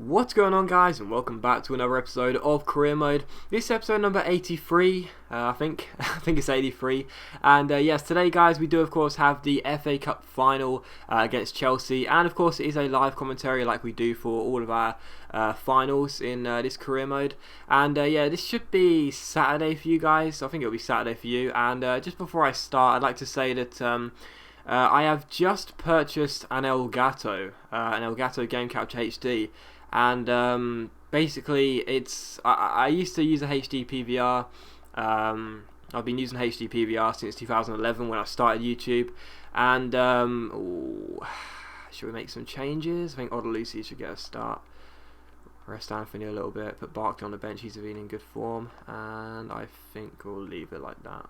What's going on, guys, and welcome back to another episode of Career Mode. This is episode number 83, I think it's 83. And yes, today, guys, we do of course have the FA Cup final against Chelsea, and of course it is a live commentary like we do for all of our finals in this Career Mode. And yeah, this should be Saturday for you guys. I think it'll be Saturday for you. And just before I start, I'd like to say that I have just purchased an Elgato Game Capture HD. And basically, I used to use a HD PVR. I've been using HD PVR since 2011 when I started YouTube. And should we make some changes? I think Odd Lucy should get a start. Rest Anthony a little bit. Put Barkley on the bench. He's been in good form. And I think we'll leave it like that.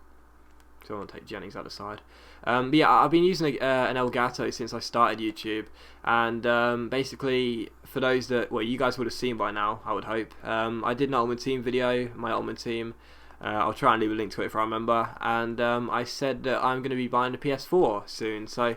So I want to take Jennings out the side. But yeah, I've been using an Elgato since I started YouTube, and basically, for those that, well, you guys would have seen by now, I would hope, I did an Ultimate Team video, my Ultimate Team. I'll try and leave a link to it if I remember, and I said that I'm going to be buying the PS4 soon. So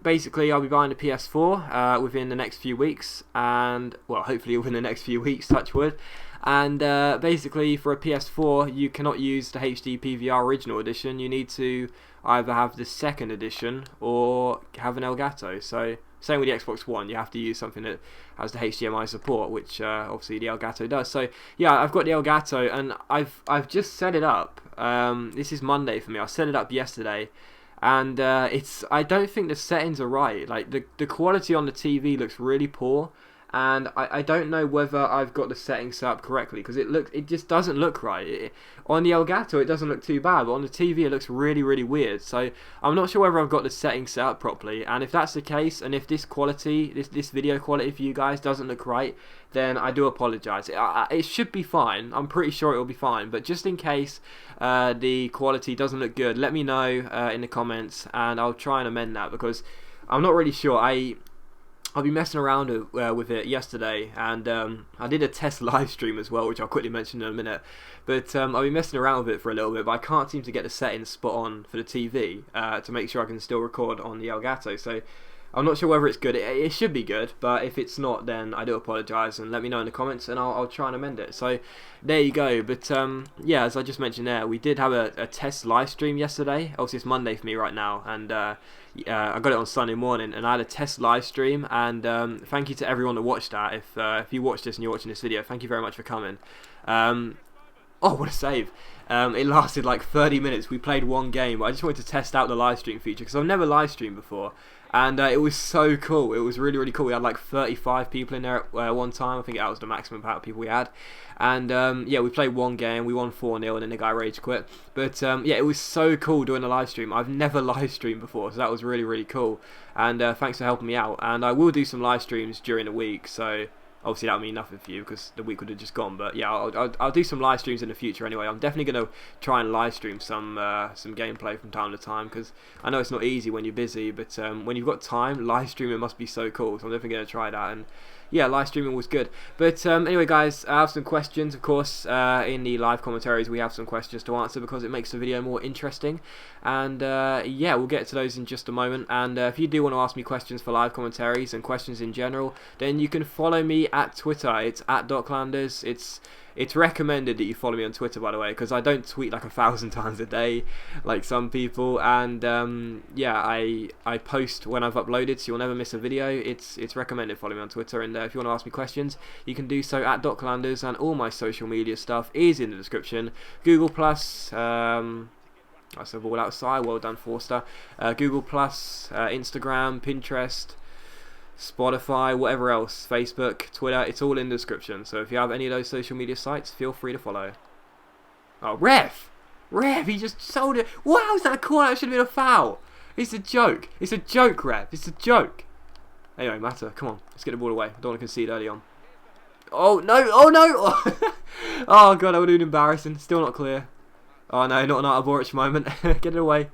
basically, I'll be buying the PS4 within the next few weeks, and, well, hopefully within the next few weeks, touch wood. And basically, for a PS4, you cannot use the HD PVR Original Edition. You need to either have the second edition or have an Elgato. So, same with the Xbox One, you have to use something that has the HDMI support, which obviously the Elgato does. So, yeah, I've got the Elgato, and I've just set it up. This is Monday for me. I set it up yesterday, and I don't think the settings are right. Like the quality on the TV looks really poor. And I don't know whether I've got the settings set up correctly, because it just doesn't look right. On the Elgato it doesn't look too bad, but on the TV it looks really, really weird. So I'm not sure whether I've got the settings set up properly, and if that's the case, and if this quality, this video quality for you guys doesn't look right, then I do apologise. It should be fine. I'm pretty sure it will be fine, but just in case the quality doesn't look good, let me know in the comments, and I'll try and amend that, because I'm not really sure. I've been messing around with it yesterday, and I did a test live stream as well, which I'll quickly mention in a minute. But I've been messing around with it for a little bit, but I can't seem to get the settings spot on for the TV to make sure I can still record on the Elgato. So I'm not sure whether it's good. It should be good, but if it's not, then I do apologise, and let me know in the comments, and I'll try and amend it. So there you go. But yeah, as I just mentioned there, we did have a test live stream yesterday. Obviously it's Monday for me right now, and I got it on Sunday morning, and I had a test live stream, and thank you to everyone that watched that. If you watched this and you're watching this video, thank you very much for coming. Oh, what a save. It lasted like 30 minutes. We played one game, but I just wanted to test out the live stream feature, because I've never live streamed before. And it was so cool. It was really, really cool. We had like 35 people in there at one time. I think that was the maximum amount of people we had. And yeah, we played one game. We won 4-0, and then the guy rage quit. But yeah, it was so cool doing a live stream. I've never live streamed before, so that was really, really cool. And thanks for helping me out. And I will do some live streams during the week, so obviously that would mean nothing for you, because the week would have just gone. But yeah, I'll do some live streams in the future anyway. I'm definitely going to try and live stream some gameplay from time to time, because I know it's not easy when you're busy, but when you've got time, live streaming must be so cool. So I'm definitely going to try that. And yeah, live streaming was good. But anyway, guys, I have some questions, of course. In the live commentaries, we have some questions to answer, because it makes the video more interesting. And yeah, we'll get to those in just a moment. And if you do want to ask me questions for live commentaries and questions in general, then you can follow me at Twitter. It's at Docklanders. It's recommended that you follow me on Twitter, by the way, because I don't tweet like 1,000 times a day like some people. And yeah, I post when I've uploaded, so you'll never miss a video. It's recommended follow me on Twitter, and if you want to ask me questions, you can do so at Docklanders, and all my social media stuff is in the description. Google Plus, I said ball outside, well done Forster. Google Plus, Instagram, Pinterest, Spotify, whatever else, Facebook, Twitter, it's all in the description. So if you have any of those social media sites, feel free to follow. Oh, ref, he just sold it. Wow, is that a corner? That should have been a foul. It's a joke. It's a joke, ref. It's a joke. Anyway, Mata, come on, let's get the ball away. I don't want to concede early on. Oh no! Oh no! Oh god, that would have been embarrassing. Still not clear. Oh no, not an Arboric moment. Get it away.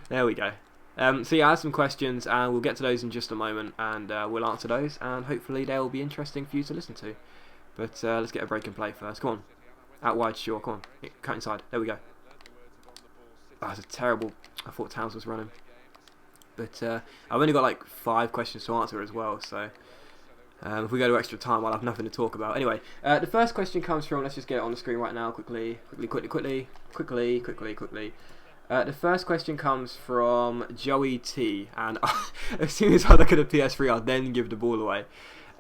There we go. So yeah, I have some questions, and we'll get to those in just a moment, and we'll answer those, and hopefully they'll be interesting for you to listen to. But let's get a break and play first. Come on. Out wide, sure. Come on. Cut inside. There we go. Oh, that's a terrible... I thought Towns was running. But I've only got like 5 questions to answer as well, so... If we go to extra time, I'll have nothing to talk about. Anyway, the first question comes from, let's just get it on the screen right now, quickly. The first question comes from Joey T, and as soon as I look at the PS3, I'll then give the ball away.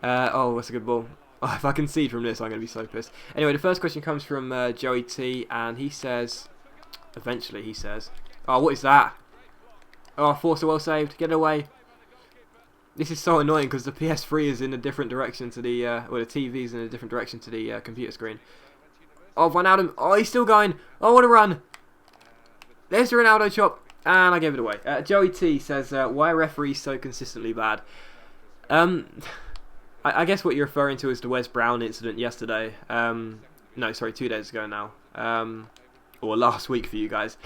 Oh, that's a good ball. Oh, if I concede from this, I'm going to be so pissed. Anyway, the first question comes from Joey T, and he says, oh, what is that? Oh, Forcer well saved, get it away. This is so annoying because the PS3 is in a different direction to the, the TV is in a different direction to the computer screen. Oh, Wijnaldum, oh, he's still going. Oh, what a run. There's the Ronaldo chop, and I gave it away. Joey T says, why are referees so consistently bad? I guess what you're referring to is the Wes Brown incident yesterday. No, sorry, 2 days ago now. Or last week for you guys.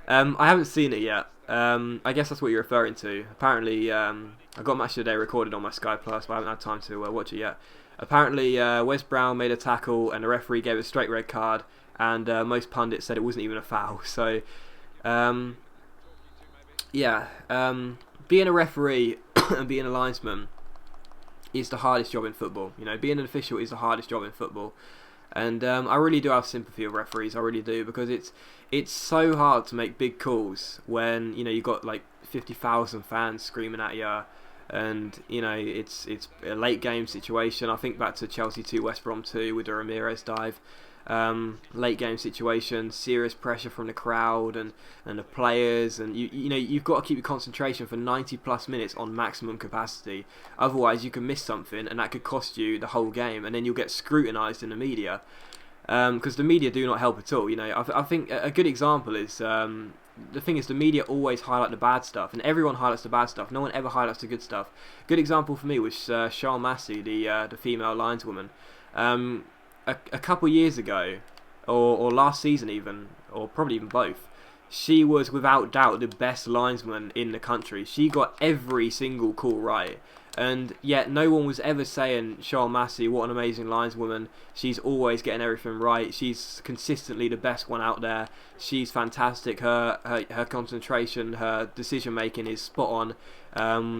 I haven't seen it yet. I guess that's what you're referring to. Apparently, I got Match of the Day recorded on my Sky Plus, but I haven't had time to watch it yet. Apparently, Wes Brown made a tackle, and the referee gave a straight red card, and most pundits said it wasn't even a foul. So, being a referee and being a linesman is the hardest job in football. You know, being an official is the hardest job in football. And I really do have sympathy with referees, I really do, because it's so hard to make big calls when, you know, you've got like 50,000 fans screaming at you, and, you know, it's a late game situation. I think back to Chelsea 2, West Brom 2 with the Ramirez dive. Late game situation, serious pressure from the crowd and the players, and you know, you've got to keep your concentration for 90 plus minutes on maximum capacity, otherwise you can miss something and that could cost you the whole game, and then you'll get scrutinised in the media, because the media do not help at all. You know, I think a good example is the thing is, the media always highlight the bad stuff, and everyone highlights the bad stuff. No one ever highlights the good stuff. Good example for me was Charles Massey, the female lineswoman. A couple years ago, or last season even, or probably even both, she was without doubt the best linesman in the country. She got every single call right, and yet no one was ever saying, Charles Massey, what an amazing lineswoman, she's always getting everything right, she's consistently the best one out there, she's fantastic, her concentration, her decision making is spot on.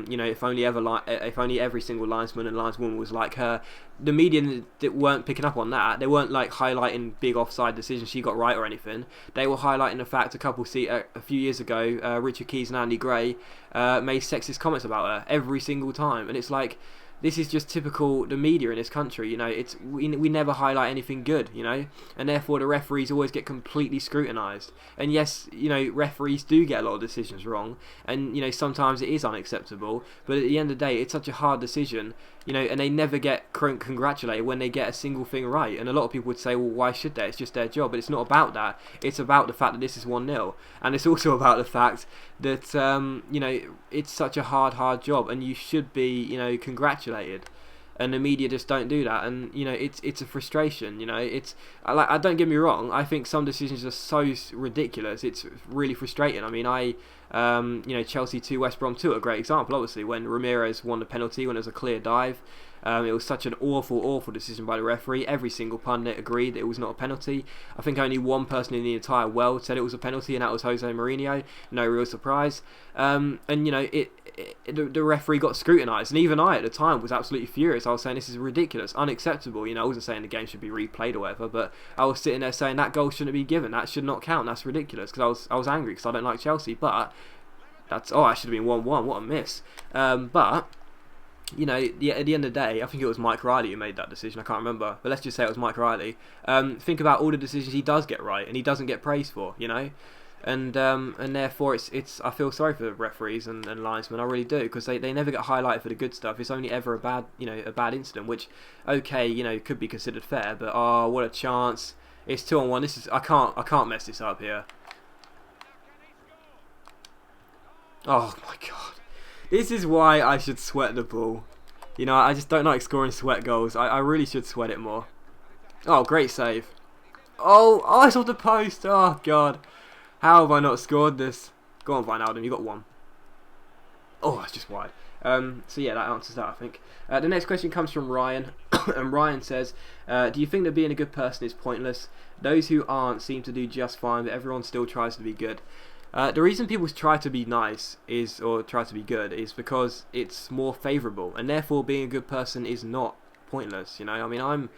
You know, if only every single linesman and lineswoman was like her. The media that weren't picking up on that. They weren't like highlighting big offside decisions she got right or anything. They were highlighting the fact a few years ago, Richard Keys and Andy Gray made sexist comments about her every single time, and it's like, this is just typical the media in this country. You know, we never highlight anything good, you know, and therefore the referees always get completely scrutinised. And yes, you know, referees do get a lot of decisions wrong, and, you know, sometimes it is unacceptable, but at the end of the day, it's such a hard decision, you know, and they never get congratulated when they get a single thing right. And a lot of people would say, well, why should they? It's just their job. But it's not about that. It's about the fact that this is 1-0, and it's also about the fact that you know, it's such a hard job, and you should be, you know, congratulated. And the media just don't do that, and, you know, it's a frustration. You know, I don't get me wrong, I think some decisions are so ridiculous, it's really frustrating. I mean, you know, Chelsea 2, West Brom 2, a great example, obviously, when Ramirez won the penalty when it was a clear dive. It was such an awful decision by the referee. Every single pundit agreed that it was not a penalty. I think only one person in the entire world said it was a penalty, and that was Jose Mourinho. No real surprise. And, you know, the referee got scrutinised, and even I at the time was absolutely furious. I was saying, this is ridiculous, unacceptable. You know, I wasn't saying the game should be replayed or whatever, but I was sitting there saying that goal shouldn't be given. That should not count. That's ridiculous, because I was angry because I don't like Chelsea. But that should have been 1-1. What a miss. But, you know, at the end of the day, I think it was Mike Riley who made that decision. I can't remember, but let's just say it was Mike Riley. Think about all the decisions he does get right and he doesn't get praised for, you know, and therefore it's I feel sorry for the referees and linesmen. I really do, because they never get highlighted for the good stuff. It's only ever a bad incident, which, okay, you know, could be considered fair, but oh, what a chance! It's 2-on-1. I can't mess this up here. Oh my god. This is why I should sweat the ball. You know, I just don't like scoring sweat goals. I really should sweat it more. Oh, great save. Oh, it's off the post. Oh, God. How have I not scored this? Go on, Wijnaldum, you got one. Oh, that's just wide. So yeah, that answers that, I think. The next question comes from Ryan. And Ryan says, do you think that being a good person is pointless? Those who aren't seem to do just fine, but everyone still tries to be good. The reason people try to be nice or try to be good is because it's more favourable, and therefore being a good person is not pointless. I mean, I'm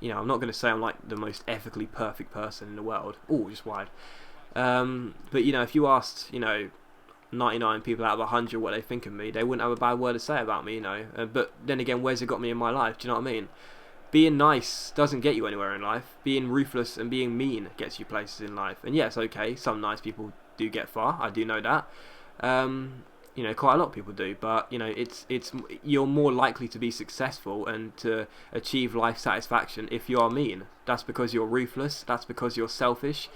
not going to say I'm like the most ethically perfect person in the world. Oh, just wide. But if you asked 99 people out of 100 what they think of me, they wouldn't have a bad word to say about me. But then again, where's it got me in my life? Do you know what I mean? Being nice doesn't get you anywhere in life. Being ruthless and being mean gets you places in life. And yes, okay, some nice people do get far. I do know that. Quite a lot of people do. But it's you're more likely to be successful and to achieve life satisfaction if you are mean. That's because you're ruthless. That's because you're selfish.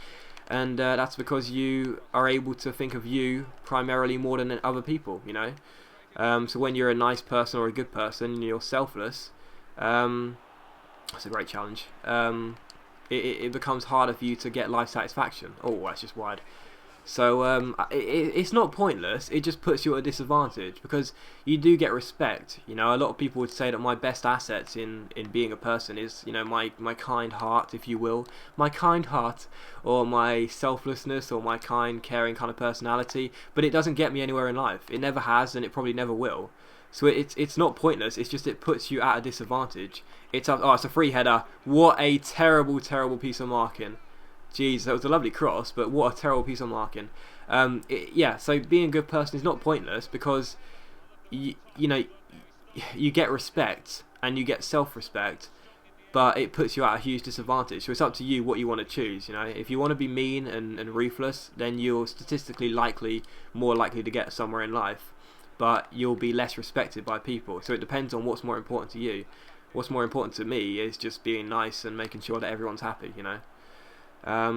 And that's because you are able to think of you primarily more than other people. So when you're a nice person or a good person, and you're selfless. That's a great challenge. It becomes harder for you to get life satisfaction. Oh, that's just wide. So it's not pointless. It just puts you at a disadvantage because you do get respect. A lot of people would say that my best assets in being a person is my kind heart, if you will, my kind heart, or my selflessness, or my kind, caring kind of personality. But it doesn't get me anywhere in life. It never has, and it probably never will. So it's not pointless. It's just it puts you at a disadvantage. It's a free header. What a terrible piece of marking. Jeez, that was a lovely cross, but what a terrible piece of marking. So being a good person is not pointless because you get respect and you get self-respect, but it puts you at a huge disadvantage. So it's up to you what you want to choose. If you want to be mean and ruthless, then you're statistically more likely to get somewhere in life, but you'll be less respected by people. So it depends on what's more important to you. What's more important to me is just being nice and making sure that everyone's happy. I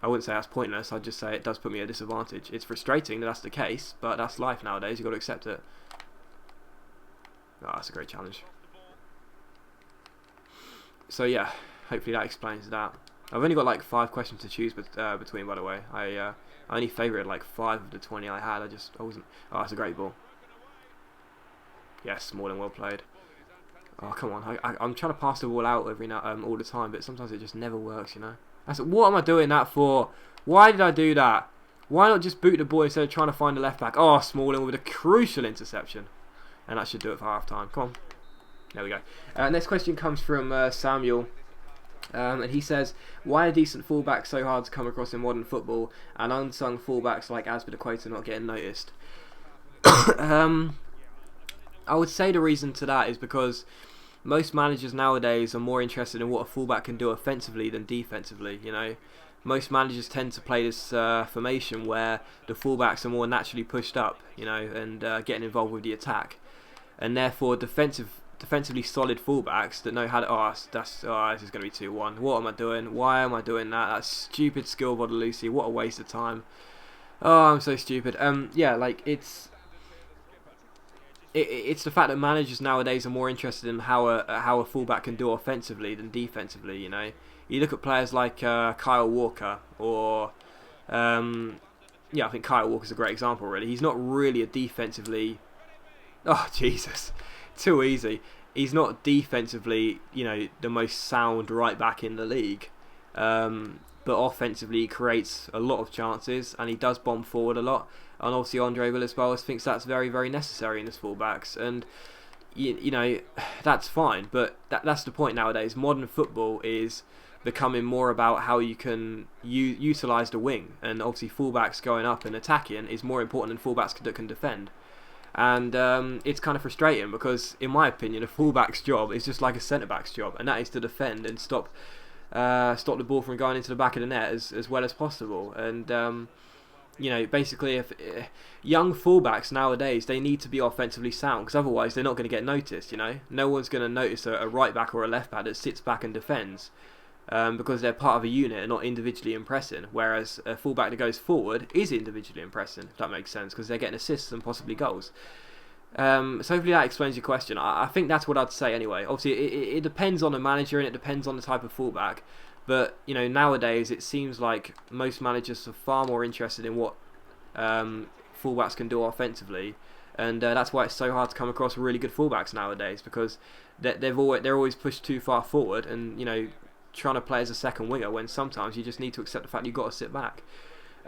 wouldn't say that's pointless. I'd just say it does put me at a disadvantage. It's frustrating that that's the case, but that's life nowadays. You've got to accept it. Oh, that's a great challenge. So yeah, hopefully that explains that. I've only got like 5 questions to choose between, by the way. I only favoured like 5 of the 20 I had. I wasn't. Oh, that's a great ball. Yes, more than well played. Oh, come on. I'm trying to pass the ball out all the time, but sometimes it just never works, What am I doing that for? Why did I do that? Why not just boot the ball instead of trying to find the left back? Oh, Smalling with a crucial interception. And that should do it for half time. Come on. There we go. Next question comes from Samuel. And he says, why are decent fullbacks so hard to come across in modern football and unsung fullbacks like Azpilicueta not getting noticed? I would say the reason to that is because most managers nowadays are more interested in what a fullback can do offensively than defensively. Most managers tend to play this formation where the fullbacks are more naturally pushed up, and getting involved with the attack, and therefore defensively solid fullbacks that know how to. This is going to be 2-1. What am I doing? Why am I doing that? That's stupid skill, Vodolusi. What a waste of time. Oh, I'm so stupid. It's the fact that managers nowadays are more interested in how a fullback can do offensively than defensively. You look at players like Kyle Walker, or I think Kyle Walker's a great example. Really, he's not really a defensively. Oh Jesus, too easy. He's not defensively, the most sound right back in the league. But offensively, he creates a lot of chances and he does bomb forward a lot. And obviously, Andre Villas-Boas thinks that's very, very necessary in his fullbacks. And that's fine. But that's the point nowadays. Modern football is becoming more about how you can utilise the wing, and obviously fullbacks going up and attacking is more important than fullbacks that can defend. And it's kind of frustrating because, in my opinion, a fullback's job is just like a centre-back's job, and that is to defend and stop the ball from going into the back of the net as well as possible. And basically, if young fullbacks nowadays, they need to be offensively sound, because otherwise they're not going to get noticed. No one's going to notice a right back or a left back that sits back and defends, because they're part of a unit and not individually impressing. Whereas a fullback that goes forward is individually impressing, if that makes sense, because they're getting assists and possibly goals. So hopefully that explains your question. I think that's what I'd say anyway. Obviously, it depends on the manager and it depends on the type of fullback. But nowadays it seems like most managers are far more interested in what fullbacks can do offensively, and that's why it's so hard to come across really good fullbacks nowadays, because they're always pushed too far forward, and trying to play as a second winger when sometimes you just need to accept the fact you've got to sit back.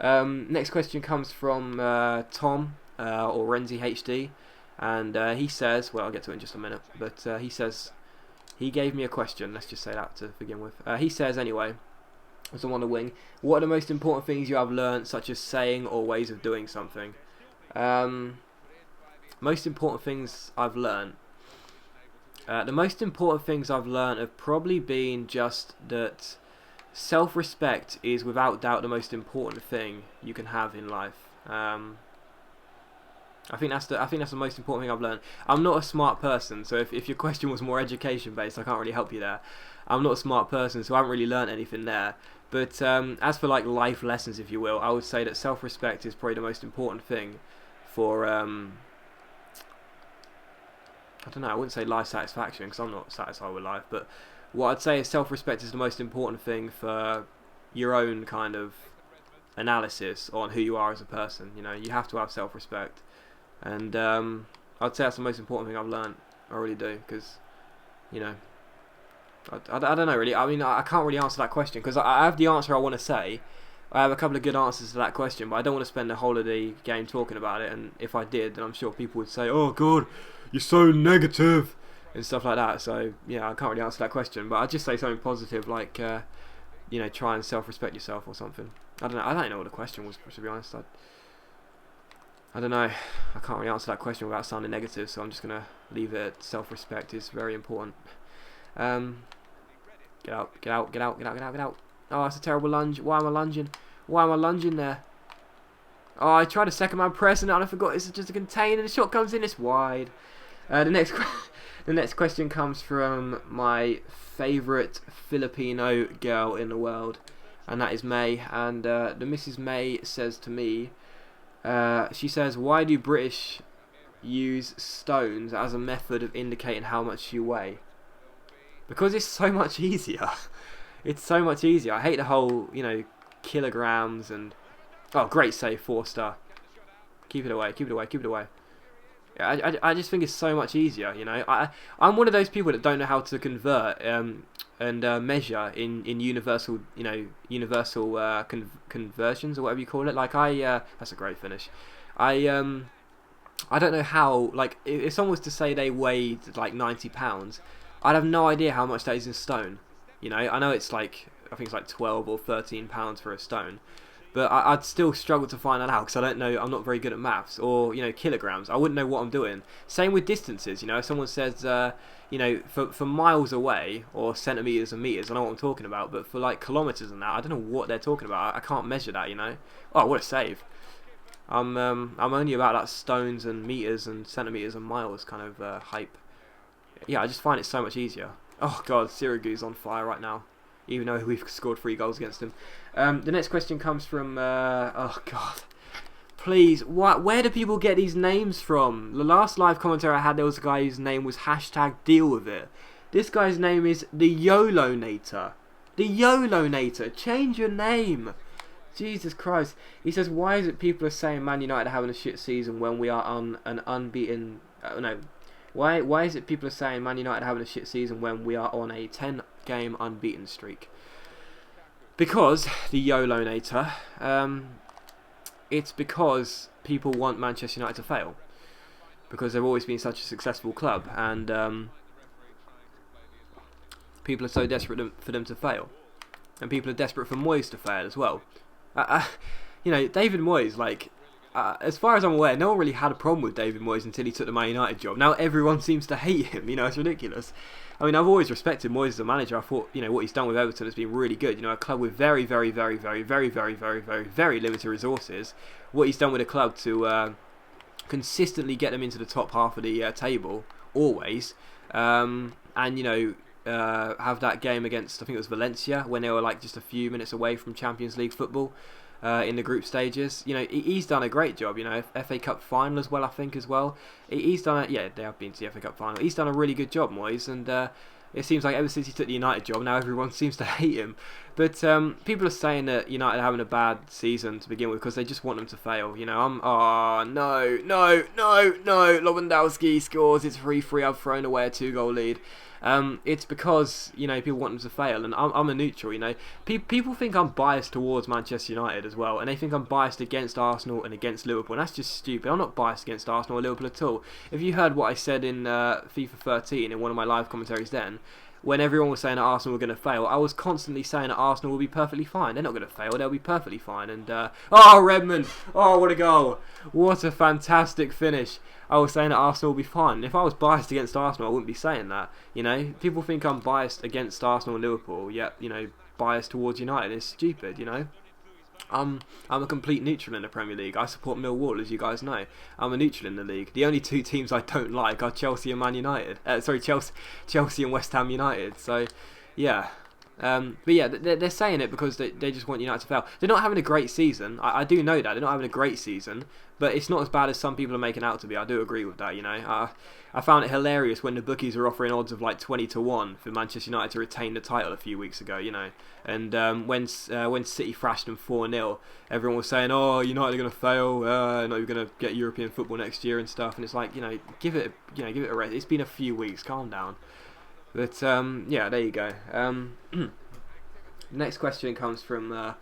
Next question comes from Tom or Renzi HD, and he says, well, I'll get to it in just a minute, but he says he gave me a question. Let's just say that to begin with. He says anyway, as I'm on the wing, what are the most important things you have learned, such as saying or ways of doing something? Most important things I've learned. The most important things I've learned have probably been just that self-respect is without doubt the most important thing you can have in life. I think that's the most important thing I've learned. I'm not a smart person, so if your question was more education based, I can't really help you there. I'm not a smart person, so I haven't really learned anything there. But as for like life lessons, if you will, I would say that self-respect is probably the most important thing for I don't know, I wouldn't say life satisfaction because I'm not satisfied with life, but what I'd say is self-respect is the most important thing for your own kind of analysis on who you are as a person. You know, you have to have self-respect, and I'd say that's the most important thing I've learned. I really do, because, you know, I don't know really. I mean, I can't really answer that question because I have the answer I want to say. I have a couple of good answers to that question, but I don't want to spend the whole of the game talking about it, and if I did, then I'm sure people would say, oh God, you're so negative, and stuff like that. So, yeah, I can't really answer that question, but I'd just say something positive, like, you know, try and self-respect yourself or something. I don't know what the question was, to be honest. I don't know. I can't really answer that question without sounding negative, so I'm just going to leave it at self-respect is very important. Get out. Oh, that's a terrible lunge. Why am I lunging? Why am I lunging there? Oh, I tried a second man press and I forgot it's just a container. The shot comes in, it's wide. The next question comes from my favourite Filipino girl in the world, and that is May. And the Mrs. May says to me, she says, why do British use stones as a method of indicating how much you weigh? Because it's so much easier. It's so much easier. I hate the whole, you know, kilograms and... Oh, great save, 4-star. Keep it away. Yeah, I just think it's so much easier, you know. I'm one of those people that don't know how to convert and measure in universal, you know, conversions or whatever you call it. Like that's a great finish. I don't know how, like, if someone was to say they weighed like 90 pounds, I'd have no idea how much that is in stone. You know, I know it's like, I think it's like 12 or 13 pounds for a stone, but I'd still struggle to find that out because I don't know, I'm not very good at maths, or, you know, kilograms. I wouldn't know what I'm doing. Same with distances, you know, if someone says, you know, for miles away, or centimetres and metres, I know what I'm talking about, but for like kilometres and that, I don't know what they're talking about. I can't measure that, you know. Oh, what a save. I'm only about that stones and metres and centimetres and miles kind of hype. Yeah, I just find it so much easier. Oh God, Sirigu's on fire right now, even though we've scored 3 goals against him. The next question comes from, oh God, please, where do people get these names from? The last live commentary I had, there was a guy whose name was #DealWithIt. This guy's name is the YOLO-nator. The YOLO-nator, change your name. Jesus Christ. He says, why is it people are saying Man United are having a shit season when we are on an unbeaten, Why is it people are saying Man United are having a shit season when we are on a 10-game unbeaten streak? Because the YOLO-nator, it's because people want Manchester United to fail. Because they've always been such a successful club, and people are so desperate for them to fail. And people are desperate for Moyes to fail as well. You know, David Moyes, like... as far as I'm aware, no one really had a problem with David Moyes until he took the Man United job. Now everyone seems to hate him, you know, it's ridiculous. I mean, I've always respected Moyes as a manager. I thought, you know, what he's done with Everton has been really good. You know, a club with very limited resources. What he's done with a club to consistently get them into the top half of the table, always. And, you know, have that game against, I think it was Valencia, when they were like just a few minutes away from Champions League football. In the group stages, you know, he's done a great job. You know, FA Cup final as well, I think as well. He's done yeah, they have been to the FA Cup final. He's done a really good job, Moyes, and it seems like ever since he took the United job, now everyone seems to hate him. But people are saying that United are having a bad season to begin with because they just want them to fail. You know, no, Lewandowski scores. It's 3-3. I've thrown away a 2-goal lead. It's because, you know, people want them to fail, and I'm a neutral, you know. People think I'm biased towards Manchester United as well, and they think I'm biased against Arsenal and against Liverpool, and that's just stupid. I'm not biased against Arsenal or Liverpool at all. If you heard what I said in FIFA 13 in one of my live commentaries then, when everyone was saying that Arsenal were going to fail, I was constantly saying that Arsenal will be perfectly fine. They're not going to fail, they'll be perfectly fine. And, oh, Redmond! Oh, what a goal! What a fantastic finish. I was saying that Arsenal will be fine. If I was biased against Arsenal, I wouldn't be saying that. You know, people think I'm biased against Arsenal and Liverpool, yet, you know, biased towards United. It's stupid, you know. I'm a complete neutral in the Premier League. I support Millwall, as you guys know. I'm a neutral in the league. The only two teams I don't like are Chelsea and Man United. Chelsea and West Ham United. So, yeah. But yeah, they're saying it because they just want United to fail. They're not having a great season. I do know that. They're not having a great season. But it's not as bad as some people are making out to be. I do agree with that, you know. I found it hilarious when the bookies were offering odds of like 20-1 for Manchester United to retain the title a few weeks ago, you know. And when City thrashed them 4-0, everyone was saying, "Oh, United are going to fail. Not even going to get European football next year and stuff." And it's like, you know, give it a rest. It's been a few weeks. Calm down. But yeah, there you go. Next question comes from.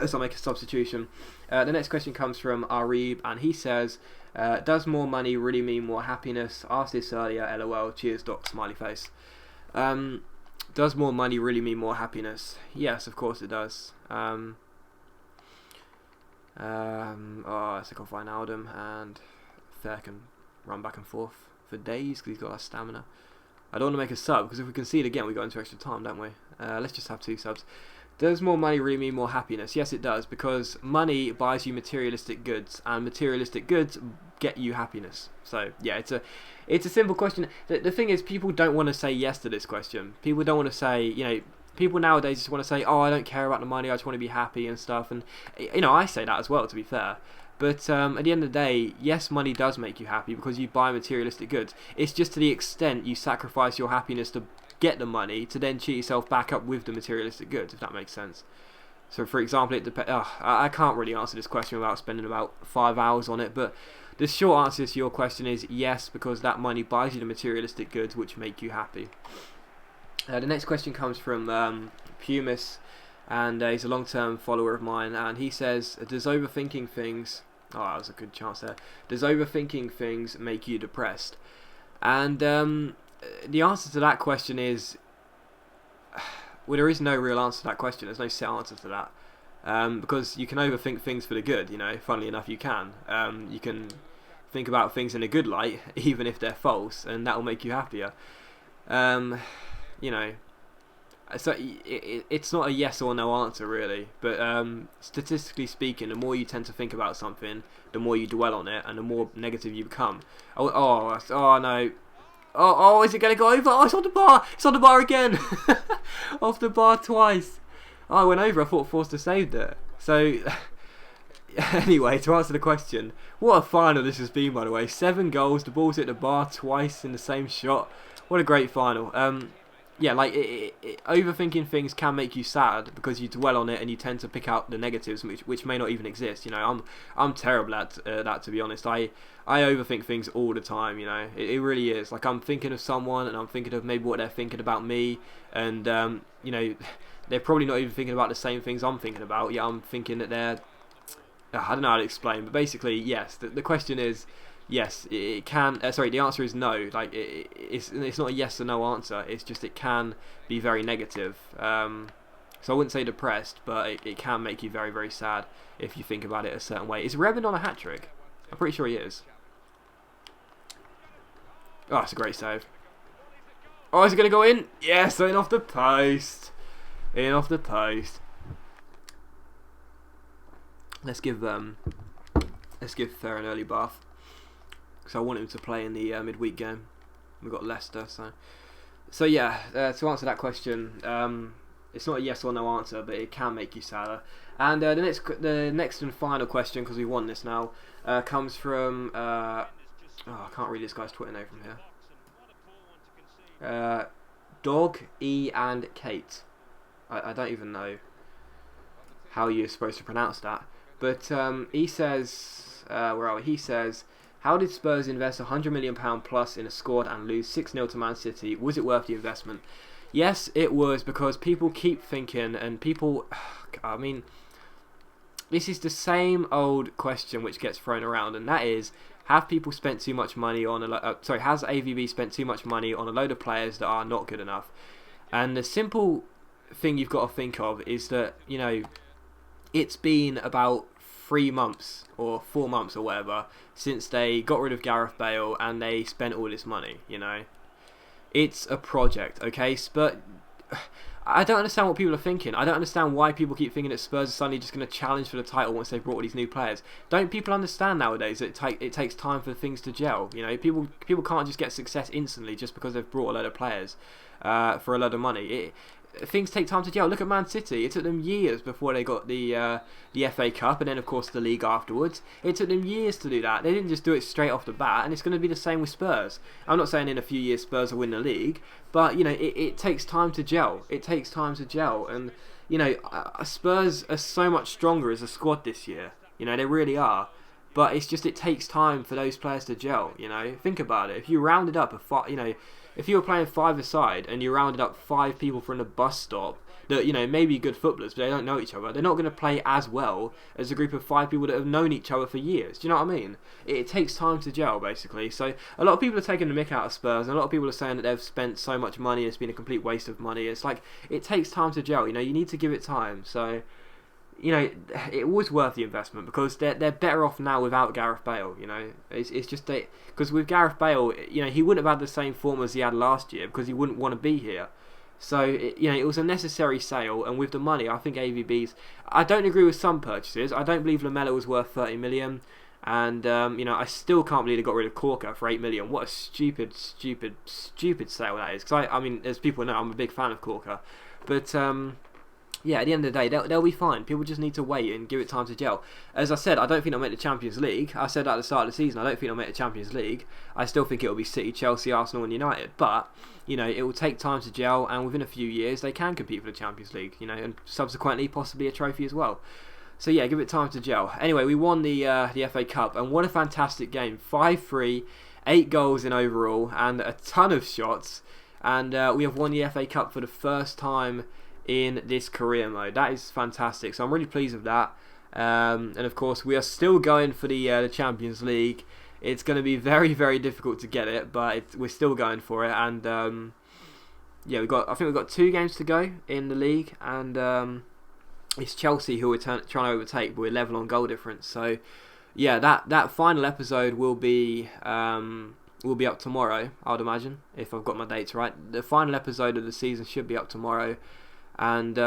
As I make a substitution, the next question comes from Arib, and he says, "Does more money really mean more happiness?" Asked this earlier. LOL. Cheers. Smiley face. Does more money really mean more happiness? Yes, of course it does. Oh, I think I'll find Aldum, and Fair can run back and forth for days because he's got that stamina. I don't want to make a sub because if we concede again, we go into extra time, don't we? Let's just have 2 subs. Does more money really mean more happiness? Yes, it does, because money buys you materialistic goods, and materialistic goods get you happiness. So yeah, it's a simple question. The thing is, people don't want to say yes to this question. People don't want to say, you know, people nowadays just want to say, "Oh, I don't care about the money, I just want to be happy and stuff." And you know, I say that as well, to be fair. But at the end of the day, yes, money does make you happy because you buy materialistic goods. It's just to the extent you sacrifice your happiness to get the money to then cheat yourself back up with the materialistic goods, if that makes sense. So, for example, it depends. I can't really answer this question without spending about 5 hours on it, but the short answer to your question is yes, because that money buys you the materialistic goods which make you happy. The next question comes from Pumis, and he's a long-term follower of mine, and he says, "Does overthinking things..." Oh, that was a good chance there. "Does overthinking things make you depressed?" And the answer to that question is, well, there is no real answer to that question. There's no set answer to that, because you can overthink things for the good. You know, funnily enough, you can. You can think about things in a good light, even if they're false, and that will make you happier. You know, so it's not a yes or no answer really, but statistically speaking, the more you tend to think about something, the more you dwell on it, and the more negative you become. Oh no. Oh, is it going to go over? Oh, it's on the bar. It's on the bar again. Off the bar twice. Oh, I went over. I thought Forster saved it. So, anyway, to answer the question, what a final this has been, by the way. 7 goals. The ball's hit the bar twice in the same shot. What a great final. Yeah, like overthinking things can make you sad because you dwell on it and you tend to pick out the negatives, which may not even exist. You know, I'm terrible at that, to be honest. I overthink things all the time. You know, it really is. Like, I'm thinking of someone and I'm thinking of maybe what they're thinking about me, and you know, they're probably not even thinking about the same things I'm thinking about. Yeah, I'm thinking that they're... I don't know how to explain, but basically, yes. The question is, yes, it can. Sorry, the answer is no. Like, it's not a yes or no answer. It's just it can be very negative. So I wouldn't say depressed, but it can make you very, very sad if you think about it a certain way. Is Redmond on a hat trick? I'm pretty sure he is. Oh, it's a great save. Oh, is it going to go in? Yes, in off the post. In off the post. Let's give Fair an early bath, because I want him to play in the midweek game. We've got Leicester, so yeah. To answer that question, it's not a yes or no answer, but it can make you sadder. And the next and final question, because we won this now, comes from I can't read this guy's Twitter name from here. Dog E and Kate. I don't even know how you're supposed to pronounce that, but he says, where are we? He says, How did Spurs invest £100 million plus in a squad and lose 6-0 to Man City? Was it worth the investment? Yes, it was, because people keep thinking, and people, I mean, this is the same old question which gets thrown around, and that is, have people spent too much money on has AVB spent too much money on a load of players that are not good enough? And the simple thing you've got to think of is that, you know, it's been about 3 months or 4 months or whatever since they got rid of Gareth Bale and they spent all this money, you know. It's a project, okay? But I don't understand what people are thinking. I don't understand why people keep thinking that Spurs are suddenly just going to challenge for the title once they've brought all these new players. Don't people understand nowadays that it takes time for things to gel? You know, people can't just get success instantly just because they've brought a load of players for a load of money. Things take time to gel. Look at Man City. It took them years before they got the FA Cup and then, of course, the league afterwards. It took them years to do that. They didn't just do it straight off the bat, and it's going to be the same with Spurs. I'm not saying in a few years Spurs will win the league, but, you know, it takes time to gel. It takes time to gel, and, you know, Spurs are so much stronger as a squad this year. You know, they really are. But it's just, it takes time for those players to gel, you know. Think about it. If you rounded up if you were playing 5-a-side and you rounded up 5 people from the bus stop that, you know, maybe good footballers, but they don't know each other, they're not going to play as well as a group of 5 people that have known each other for years. Do you know what I mean? It takes time to gel, basically. So a lot of people are taking the mick out of Spurs, and a lot of people are saying that they've spent so much money, it's been a complete waste of money. It's like, it takes time to gel, you know, you need to give it time. So, you know, it was worth the investment because they're better off now without Gareth Bale. You know, it's just because with Gareth Bale, you know, he wouldn't have had the same form as he had last year because he wouldn't want to be here. So you know, it was a necessary sale, and with the money, I think AVB's. I don't agree with some purchases. I don't believe Lamela was worth 30 million, and you know, I still can't believe they got rid of Corker for 8 million. What a stupid sale that is. Because I mean, as people know, I'm a big fan of Corker, but yeah, at the end of the day, they'll be fine. People just need to wait and give it time to gel. As I said, I don't think they'll make the Champions League. I said that at the start of the season. I don't think they'll make the Champions League. I still think it'll be City, Chelsea, Arsenal and United. But, you know, it will take time to gel, and within a few years, they can compete for the Champions League, you know, and subsequently possibly a trophy as well. So, yeah, give it time to gel. Anyway, we won the FA Cup, and what a fantastic game. 5-3, 8 goals in overall, and a ton of shots. And we have won the FA Cup for the first time in this career mode. That is fantastic, so I'm really pleased with that. And of course, we are still going for the Champions League. It's going to be very, very difficult to get it, but we're still going for it. And yeah, I think we've got 2 games to go in the league, and it's Chelsea who we're trying to overtake, but we're level on goal difference. So yeah, that final episode will be up tomorrow, I would imagine, if I've got my dates right. The final episode of the season should be up tomorrow. And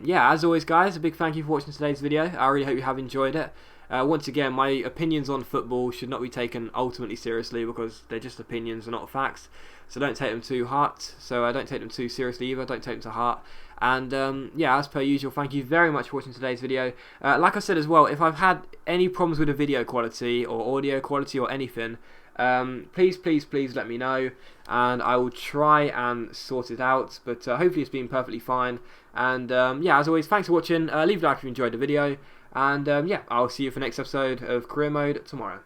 yeah, as always, guys, a big thank you for watching today's video. I really hope you have enjoyed it. Once again, my opinions on football should not be taken ultimately seriously because they're just opinions and not facts. So don't take them to heart. So I don't take them too seriously either. Don't take them to heart. And yeah, as per usual, thank you very much for watching today's video. Like I said as well, if I've had any problems with the video quality or audio quality or anything, please let me know, and I will try and sort it out, but hopefully it's been perfectly fine. And yeah, as always, thanks for watching. Leave a like if you enjoyed the video, and yeah, I'll see you for the next episode of Career Mode tomorrow.